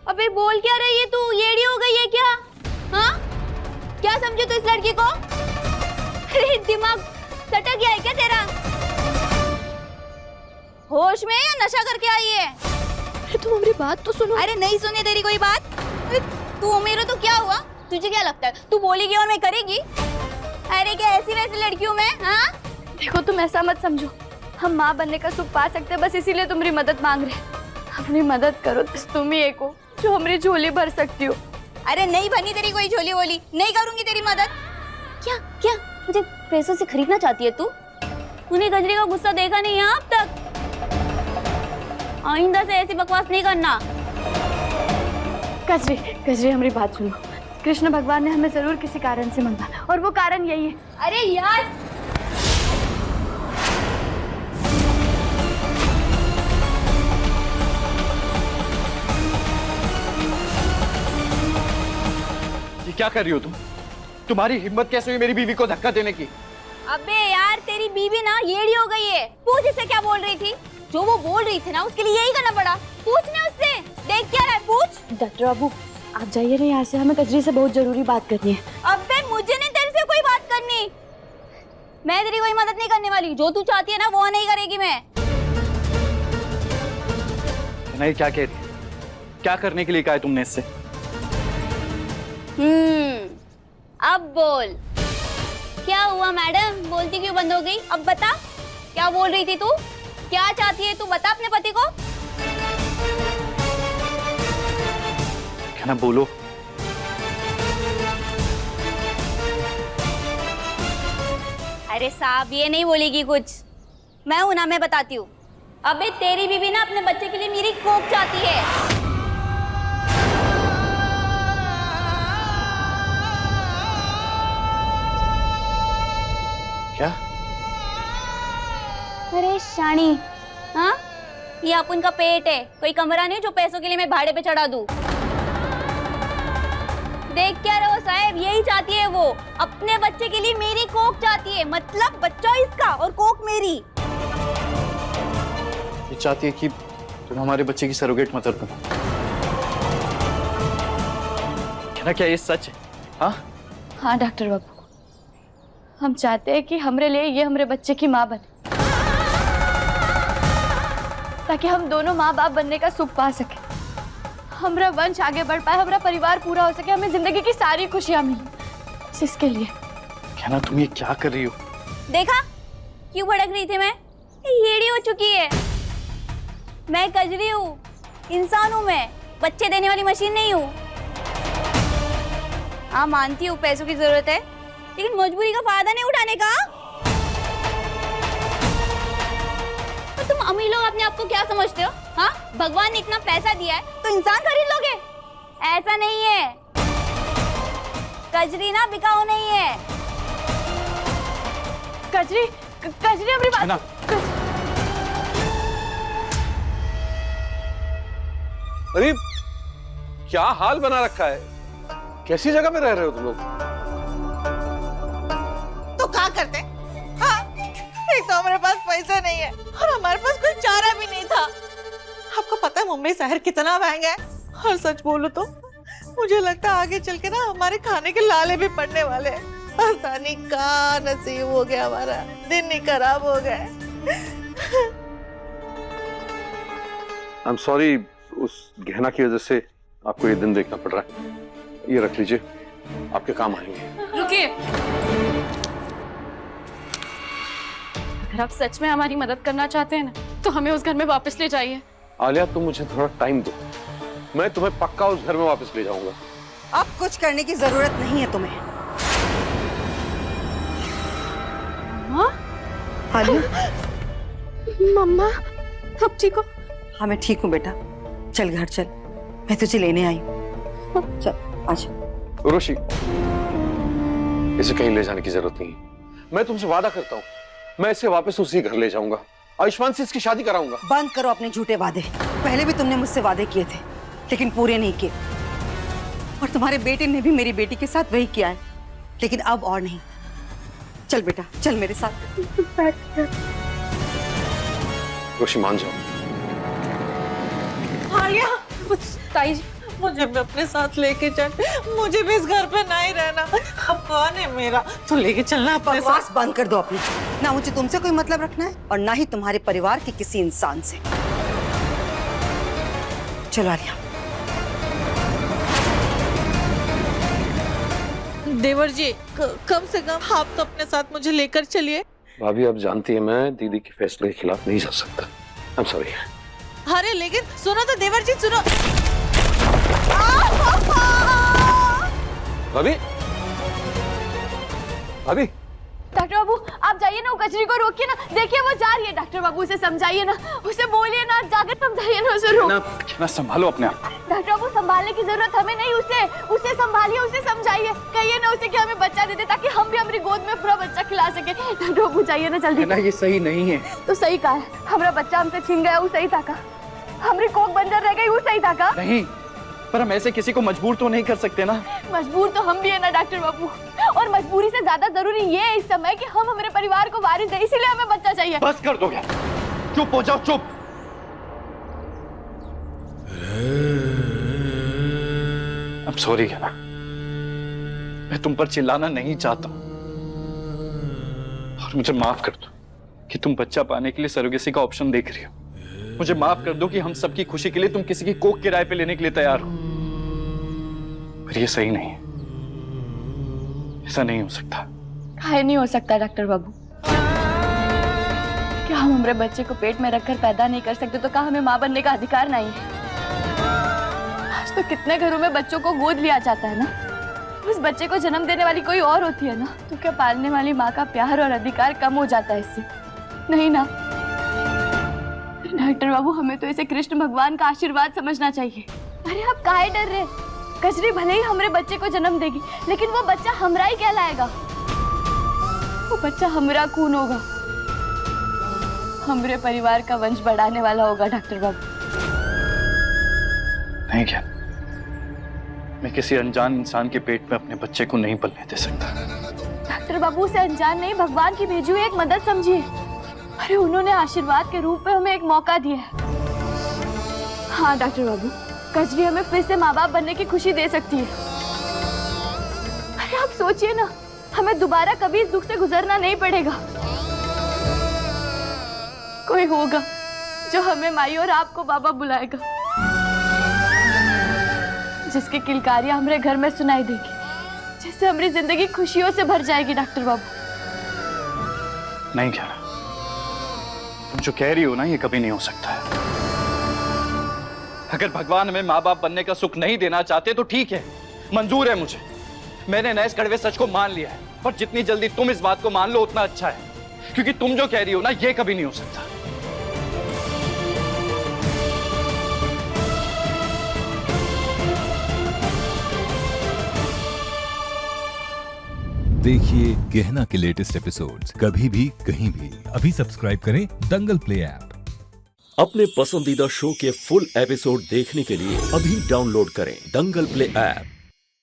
अबे बोल क्या रही है तू? येड़ी हो गई है क्या? हाँ, क्या समझे तू इस लड़की को? अरे दिमाग सटक गया है क्या तेरा? होश में या नशा करके आई है? अरे तुम हमारी बात तो सुनो। अरे नहीं सुनी तेरी कोई बात। अरे तू मेरे तो क्या हुआ? तुझे क्या लगता है तू बोलेगी और मैं करेगी? अरे क्या ऐसी वैसी लड़की हूँ मैं? हाँ देखो तुम ऐसा मत समझो, हम माँ बनने का सुख पा सकते हैं, बस इसीलिए तुम्हारी मदद मांग रहे हैं। अपनी मदद करो, तुम ही एक हो जो हमारी झोली भर सकती हो। अरे नहीं बनी तेरी कोई झोली वोली, नहीं करूंगी तेरी मदद। क्या क्या मुझे पैसों से खरीदना चाहती है तू? तूने गजरी का गुस्सा देखा नहीं है अब तक? आइंदा से ऐसी बकवास नहीं करना। गजरी गजरी हमारी बात सुनो, कृष्ण भगवान ने हमें जरूर किसी कारण से मांगा और वो कारण यही है। अरे यार ये क्या कर रही हो तुम? तुम्हारी हिम्मत कैसे हुई मेरी बीवी को धक्का देने की? अबे यार तेरी बीवी ना येड़ी हो गई है। पूछ इससे क्या बोल रही थी? जो वो बोल रही थी ना उसके लिए यही करना पड़ा। पूछना उससे, देख क्या रहा है, पूछ। डॉक्टर बाबू आप जाइए ना यहाँ से, हमें गजरी से बहुत जरूरी बात करनी है। अबे मुझे नहीं तेरे से कोई बात करनी, मैं तेरी कोई मदद नहीं करने वाली। जो तू चाहती है ना वो नहीं करेगी मैं। नहीं, क्या कह रही? क्या करने के लिए कहा है तुमने इससे? अब बोल क्या हुआ मैडम? बोलती क्यों बंद हो गई? अब बता क्या बोल रही थी तू? क्या चाहती है तू? बता अपने पति को। क्या ना बोलो। अरे साहब ये नहीं बोलेगी कुछ, मैं हूं ना, मैं बताती हूँ। अबे तेरी बीवी ना अपने बच्चे के लिए मेरी कोख चाहती है। क्या? अरे शानी, हाँ ये अपन का पेट है, कोई कमरा नहीं जो पैसों के लिए मैं भाड़े पे चढ़ा दूं। देख क्या रहे हो साहब, यही चाहती है वो, अपने बच्चे के लिए मेरी कोख चाहती है। मतलब बच्चा इसका और कोख मेरी। ये चाहती है कि तुम हमारे बच्चे की सरोगेट मदर बनो। क्या ना, क्या ये सच है? हाँ हाँ डॉक्टर बाबू, हम चाहते हैं कि हमारे लिए ये हमारे बच्चे की माँ बने, ताकि हम दोनों माँ बाप बनने का सुख पा सके, हमारा वंश आगे बढ़ पाए, हमारा परिवार पूरा हो सके, हमें जिंदगी की सारी खुशियां मिले, बस इसके लिए। क्या ना, तुम ये क्या कर रही हो? देखा क्यों भड़क रही थी मैं? येड़ी हो चुकी है। मैं कजरी हूँ, इंसान हूँ मैं, बच्चे देने वाली मशीन नहीं हूँ। हाँ मानती हूँ पैसों की जरूरत है, लेकिन मजबूरी का फायदा नहीं उठाने का। तो तुम अमीर लोग अपने आप को क्या समझते हो? हाँ भगवान ने इतना पैसा दिया है तो इंसान खरीद लोगे? ऐसा नहीं है। कजरी ना बिकाऊ नहीं है। कजरी कजरी हमारी बात। अरे क्या हाल बना रखा है? कैसी जगह में रह रहे हो तुम लोग? तो क्या करते? हाँ, एक तो हमारे पास पैसा नहीं है और हमारे पास कोई चारा भी नहीं था। आपको पता है मुंबई शहर कितना महंगा है? और सच बोलूं तो मुझे लगता है आगे चल के ना हमारे खाने के लाले भी पड़ने वाले हैं। पता नहीं क्या नसीब हो गया, हमारा दिन ही खराब हो गया। आई एम सॉरी, उस गहना की वजह से आपको ये दिन देखना पड़ रहा है। ये रख लीजिए, आपके काम आएंगे। रुकिए, अगर आप सच में हमारी मदद करना चाहते हैं ना, तो हमें उस घर में वापस ले जाइए। आलिया, तुम मुझे थोड़ा टाइम दो, मैं तुम्हें पक्का उस घर में वापस ले जाऊंगा। अब कुछ करने की जरूरत नहीं है तुम्हें। मम्मा अब ठीक हो? हाँ मैं ठीक हूँ बेटा, चल घर चल, मैं तुझे लेने आई हूँ। चल आजा। उर्वशी, इसे कहीं ले जाने की जरूरत नहीं है। मैं तुमसे वादा करता हूँ, मैं इसे वापस उसी घर ले जाऊंगा, आयुष्मान से इसकी शादी कराऊंगा। बंद करो अपने झूठे वादे। पहले भी तुमने मुझसे वादे किए थे लेकिन पूरे नहीं किए, और तुम्हारे बेटे ने भी मेरी बेटी के साथ वही किया है, लेकिन अब और नहीं। चल बेटा चल मेरे साथ। उर्वशी मान जाओ, आलिया, ताई जी, मुझे भी अपने साथ लेके चल, मुझे भी इस घर पे नहीं रहना। अब कौन है मेरा, तो लेके चलना अपने साथ। बकवास बंद कर दो अपनी। ना मुझे तुमसे कोई मतलब रखना है और ना ही तुम्हारे परिवार के किसी इंसान से। चलो आलिया। देवर जी, कम से कम आप तो अपने साथ मुझे लेकर चलिए। भाभी आप जानती हैं मैं दीदी के फैसले के खिलाफ नहीं जा सकता। I am sorry. अरे लेकिन सुनो तो देवर जी, सुनो। भाभी भाभी डॉक्टर बाबू आप जाइए ना, वो कचरी को रोकिए ना। देखिए वो जा रही है। डॉक्टर बाबू उसे समझाइए ना, उसे बोलिए ना, जाकर समझाइए ना उसे। ना संभालो अपने आप को। डॉक्टर बाबू संभालने की जरूरत हमें नहीं, उसे संभालिए, उसे समझाइए, कहिए ना उसे कि हमें बच्चा दे दे ताकि हम भी हमारी गोद में पूरा बच्चा खिला सके। डॉक्टर बाबू जाइए ना जल्दी। ना ये सही नहीं है। तो सही कहा है, हमारा बच्चा हमसे छिन गया, वो सही था का? हमारी कोख बंजर रह गई, वो सही था का? नहीं, पर हम ऐसे किसी को मजबूर तो नहीं कर सकते ना। मजबूर तो हम भी है ना डॉक्टर बाबू, और मजबूरी से ज्यादा जरूरी ये है इस समय कि हम हमारे परिवार को वारिस दें, इसीलिए हमें बच्चा चाहिए। बस कर दो यार, चुप हो जाओ, चुप। अब सॉरी है ना, मैं तुम पर चिल्लाना नहीं चाहता हूं, और मुझे माफ कर दो कि तुम बच्चा पाने के लिए सरोगेसी का ऑप्शन देख रही हो। मुझे माफ कर दो कि हम सबकी खुशी के लिए तुम किसी की कोख किराए पे लेने के लिए तैयार हो, पर ये सही नहीं है। ऐसा नहीं हो सकता। काहे नहीं हो सकता डॉक्टर बाबू? क्या हम हमारे बच्चे को पेट में रखकर पैदा नहीं कर सकते तो क्या हमें माँ बनने का अधिकार नहीं है? आज तो कितने घरों में बच्चों को गोद लिया जाता है ना, उस बच्चे को जन्म देने वाली कोई और होती है ना, तो क्या पालने वाली माँ का प्यार और अधिकार कम हो जाता है इससे? नहीं ना डॉक्टर बाबू, हमें तो इसे कृष्ण भगवान का आशीर्वाद समझना चाहिए। अरे आप काहे डर रहे? कजरी भले ही हमारे बच्चे को जन्म देगी, लेकिन वो बच्चा हमरा ही कहलाएगा। वो बच्चा हमरा खून होगा, हमारे परिवार का वंश बढ़ाने वाला होगा डॉक्टर बाबू। नहीं क्या, मैं किसी अनजान इंसान के पेट में अपने बच्चे को नहीं पलने दे सकता। डॉक्टर बाबू उसे अनजान नहीं, भगवान की भेजी हुई एक मदद समझिए। अरे उन्होंने आशीर्वाद के रूप में हमें एक मौका दिया है। हाँ डॉक्टर बाबू, कजरी हमें फिर से माँ बाप बनने की खुशी दे सकती है। अरे आप सोचिए ना, हमें दोबारा कभी इस दुख से गुजरना नहीं पड़ेगा। कोई होगा जो हमें माई और आपको बाबा बुलाएगा, जिसकी किलकारियां हमारे घर में सुनाई देगी, जिससे हमारी जिंदगी खुशियों से भर जाएगी। डॉक्टर बाबू नहीं क्या, तुम जो कह रही हो ना, ये कभी नहीं हो सकता है। अगर भगवान हमें माँ बाप बनने का सुख नहीं देना चाहते तो ठीक है, मंजूर है मुझे। मैंने नए इस कड़वे सच को मान लिया है, पर जितनी जल्दी तुम इस बात को मान लो उतना अच्छा है, क्योंकि तुम जो कह रही हो ना, ये कभी नहीं हो सकता। देखिए गहना के लेटेस्ट एपिसोड्स कभी भी कहीं भी। अभी सब्सक्राइब करें दंगल प्ले ऐप। अपने पसंदीदा शो के फुल एपिसोड देखने के लिए अभी डाउनलोड करें दंगल प्ले ऐप।